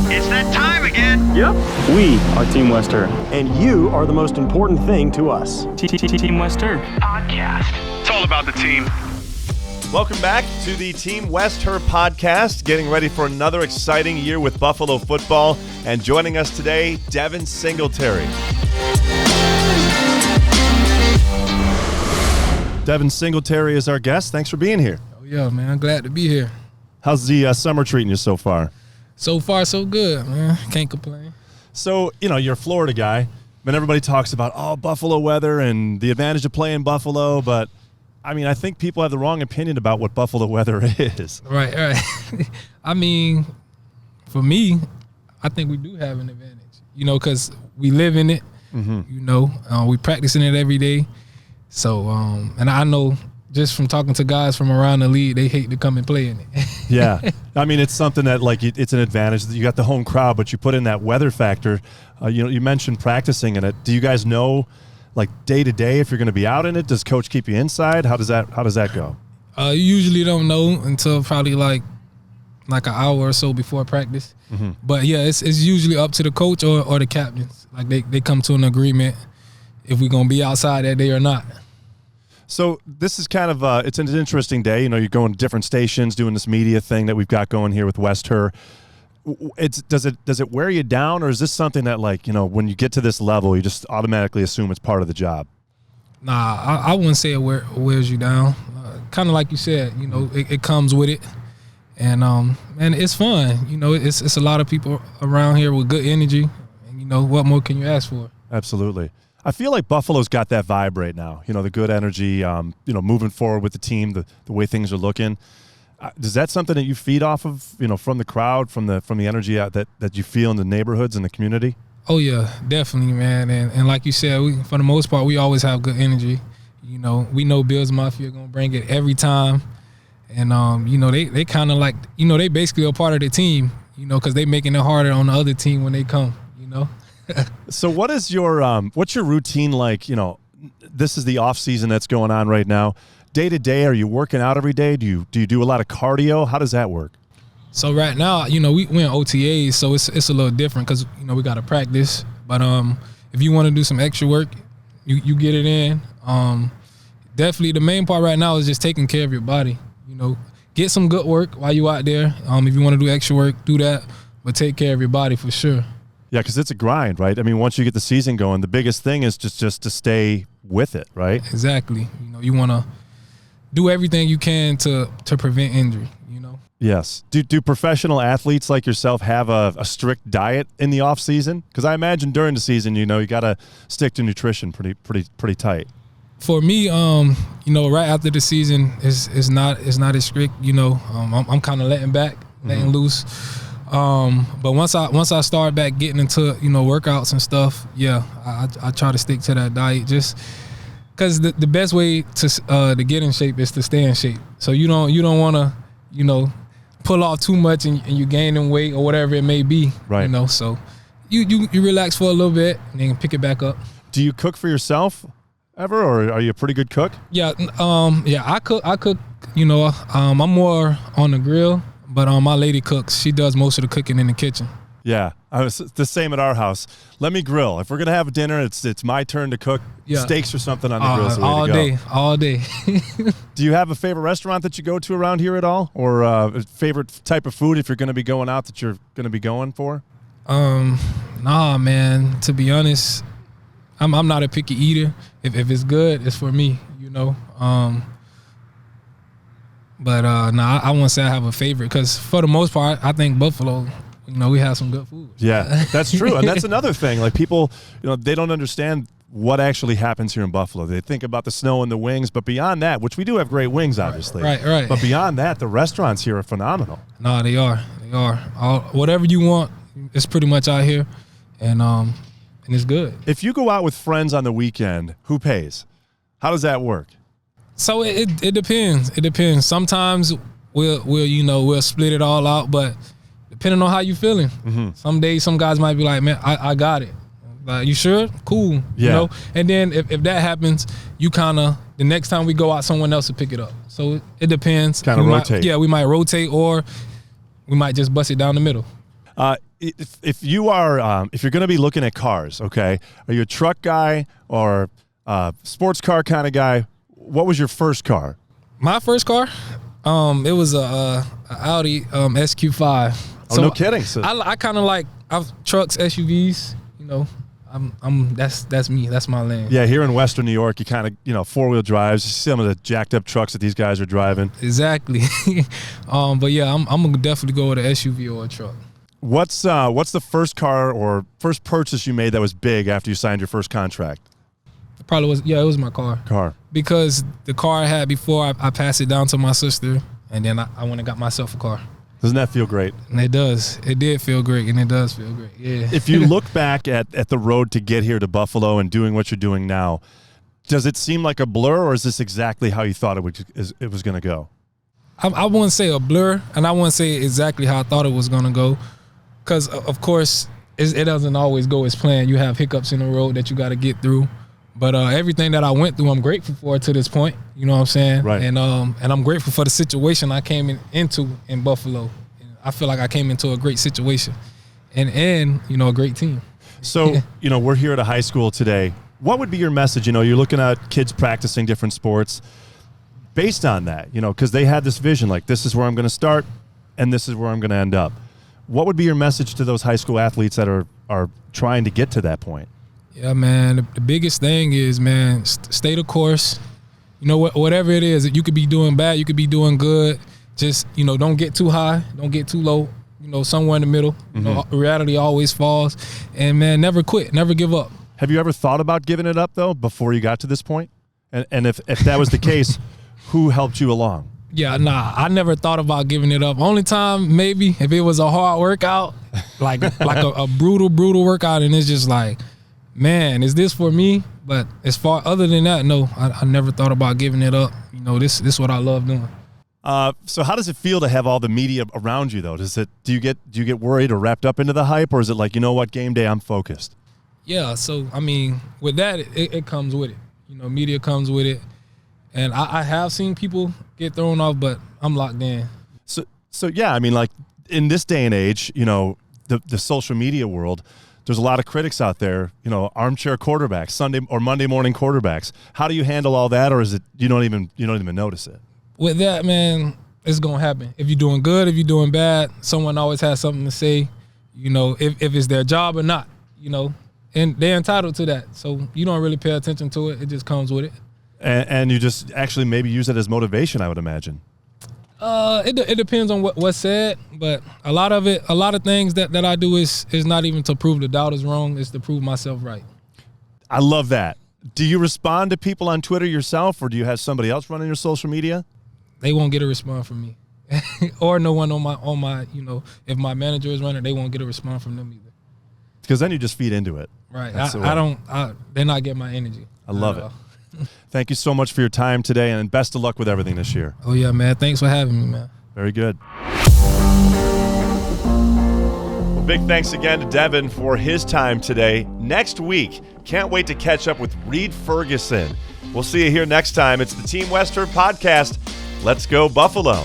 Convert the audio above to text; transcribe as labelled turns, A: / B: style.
A: It's that time again.
B: Yep. We are Team West Herr.
C: And you are the most important thing to us.
B: Team West Herr.
A: Podcast. It's all about the team.
D: Welcome back to the Team West Herr podcast, getting ready for another exciting year with Buffalo football. And joining us today, Devin Singletary. Devin Singletary is our guest. Thanks for being here.
E: Oh, yeah, man. I'm glad to be here.
D: How's the summer treating you so far?
E: So far, so good, man. Can't complain.
D: So, you're a Florida guy, and everybody talks about, Buffalo weather and the advantage of playing Buffalo, but, I think people have the wrong opinion about what Buffalo weather is.
E: Right. For me, I think we do have an advantage, because we live in it, we practice in it every day. So, and I know just from talking to guys from around the league, they hate to come and play in it.
D: Yeah. It's something that, it's an advantage that you got the home crowd, but you put in that weather factor. You mentioned practicing in it. Do you guys know, day to day, if you're going to be out in it? Does coach keep you inside? How does that go?
E: You usually don't know until probably like an hour or so before practice. Mm-hmm. But, yeah, it's usually up to the coach or the captains. They come to an agreement if we're going to be outside that day or not.
D: So this is kind of it's an interesting day. You're going to different stations, doing this media thing that we've got going here with West Herr. Does it wear you down, or is this something that when you get to this level, you just automatically assume it's part of the job?
E: Nah, I wouldn't say it wears you down. Kind of like you said, it comes with it, and it's fun. It's a lot of people around here with good energy, and what more can you ask for?
D: Absolutely. I feel like Buffalo's got that vibe right now. The good energy, moving forward with the team, the way things are looking. Is that something that you feed off of, from the crowd, from the energy that you feel in the neighborhoods and the community? Oh, yeah, definitely, man. And like you said, for the most part, we always have good energy. We know Bills Mafia going to bring it every time. And, they kind of like, they basically are part of the team, because they making it harder on the other team when they come, So what is your what's your routine like? This is the off season that's going on right now. Day to day, are you working out every day? Do you do a lot of cardio? How does that work? So right now, we in OTAs, so it's a little different because we got to practice. But if you want to do some extra work, you get it in. Definitely, the main part right now is just taking care of your body. Get some good work while you out there. If you want to do extra work, do that, but take care of your body for sure. Yeah, because it's a grind, right? Once you get the season going, the biggest thing is just to stay with it, right? Exactly. You want to do everything you can to prevent injury, Yes. Do professional athletes like yourself have a strict diet in the off season? Because I imagine during the season, you got to stick to nutrition pretty tight. For me, right after the season is not as strict. I'm kind of letting loose. But once I start back getting into workouts and stuff, I try to stick to that diet just because the best way to get in shape is to stay in shape. So you don't want to pull off too much and you gaining weight or whatever it may be. Right. So you relax for a little bit and then pick it back up. Do you cook for yourself ever, or are you a pretty good cook? Yeah. I cook. I'm more on the grill. But my lady cooks. She does most of the cooking in the kitchen. Yeah, it's the same at our house. Let me grill. If we're going to have dinner, it's my turn to cook steaks or something on the grill. So all day. Do you have a favorite restaurant that you go to around here at all? Or a favorite type of food if you're going to be going out that you're going to be going for? Nah, man. To be honest, I'm not a picky eater. If it's good, it's for me, But I won't say I have a favorite because for the most part, I think Buffalo, we have some good food. Yeah, that's true. And that's another thing. Like people, they don't understand what actually happens here in Buffalo. They think about the snow and the wings, but beyond that, which we do have great wings, obviously. Right. But beyond that, the restaurants here are phenomenal. No, they are. Whatever you want, it's pretty much out here, and it's good. If you go out with friends on the weekend, who pays? How does that work? So it depends. It depends. Sometimes we'll split it all out, but depending on how you feeling. Mm-hmm. Some days, some guys might be like, man, I got it. Like, you sure? Cool. Yeah. And then if that happens, you kind of, the next time we go out, someone else will pick it up. So it depends. Kind of rotate. We might rotate, or we might just bust it down the middle. If you are, if you're going to be looking at cars, okay, are you a truck guy or a sports car kind of guy? What was your first car?
E: My first car, it was a Audi SQ5.
D: Oh, no kidding. So,
E: I kind of like trucks, SUVs. You know, that's me. That's my lane.
D: yeah, here in Western New York, you kind of, 4-wheel drives. You see some of the jacked up trucks that these guys are driving.
E: Exactly. But yeah, I'm gonna definitely go with an SUV or a truck.
D: What's the first car or first purchase you made that was big after you signed your first contract?
E: It probably was. Yeah, it was my car. Because the car I had before, I passed it down to my sister, and then I went and got myself a car.
D: Doesn't that feel great?
E: And it does. It did feel great, and it does feel great. Yeah.
D: If you look back at the road to get here to Buffalo and doing what you're doing now, does it seem like a blur, or is this exactly how you thought it was going to go?
E: I wouldn't say a blur, and I wouldn't say exactly how I thought it was going to go, because, of course, it doesn't always go as planned. You have hiccups in the road that you got to get through. But everything that I went through, I'm grateful for to this point. You know what I'm saying?
D: Right.
E: And I'm grateful for the situation I came into in Buffalo. I feel like I came into a great situation, and a great team.
D: So we're here at a high school today. What would be your message? You're looking at kids practicing different sports. Based on that, because they had this vision, like this is where I'm going to start, and this is where I'm going to end up. What would be your message to those high school athletes that are trying to get to that point?
E: Yeah, man. The biggest thing is, man, stay the course. Whatever it is, you could be doing bad, you could be doing good. Just, don't get too high, don't get too low. Somewhere in the middle. Reality always falls. And, man, never quit, never give up.
D: Have you ever thought about giving it up, though, before you got to this point? And if that was the case, who helped you along?
E: Yeah, I never thought about giving it up. Only time, maybe, if it was a hard workout, like a brutal workout, and it's just like, man, is this for me? But other than that, no, I never thought about giving it up. This is what I love doing.
D: So how does it feel to have all the media around you, though? Do you get worried or wrapped up into the hype, or is it like, game day, I'm focused?
E: Yeah, so, with that, it comes with it. Media comes with it. And I have seen people get thrown off, but I'm locked in.
D: So yeah, like in this day and age, the social media world, there's a lot of critics out there, armchair quarterbacks, Sunday or Monday morning quarterbacks. How do you handle all that, or is it you don't even notice it? With
E: that, man, it's gonna happen. If you're doing good, if you're doing bad, someone always has something to say. If it's their job or not, and they're entitled to that. So you don't really pay attention to it. It just comes with it.
D: And you just actually maybe use it as motivation, I would imagine.
E: It depends on what's said, but a lot of things that I do is not even to prove the doubters wrong, it's to prove myself right.
D: I love that. Do you respond to people on Twitter yourself, or do you have somebody else running your social media?
E: They won't get a response from me, or no one on my if my manager is running, they won't get a response from them either.
D: Because then you just feed into it.
E: Right. They're not getting my energy.
D: I love it. Thank you so much for your time today, and best of luck with everything this year.
E: Oh, yeah, man. Thanks for having me, man.
D: Very good. Well, big thanks again to Devin for his time today. Next week, can't wait to catch up with Reed Ferguson. We'll see you here next time. It's the Team West Herr podcast. Let's go Buffalo.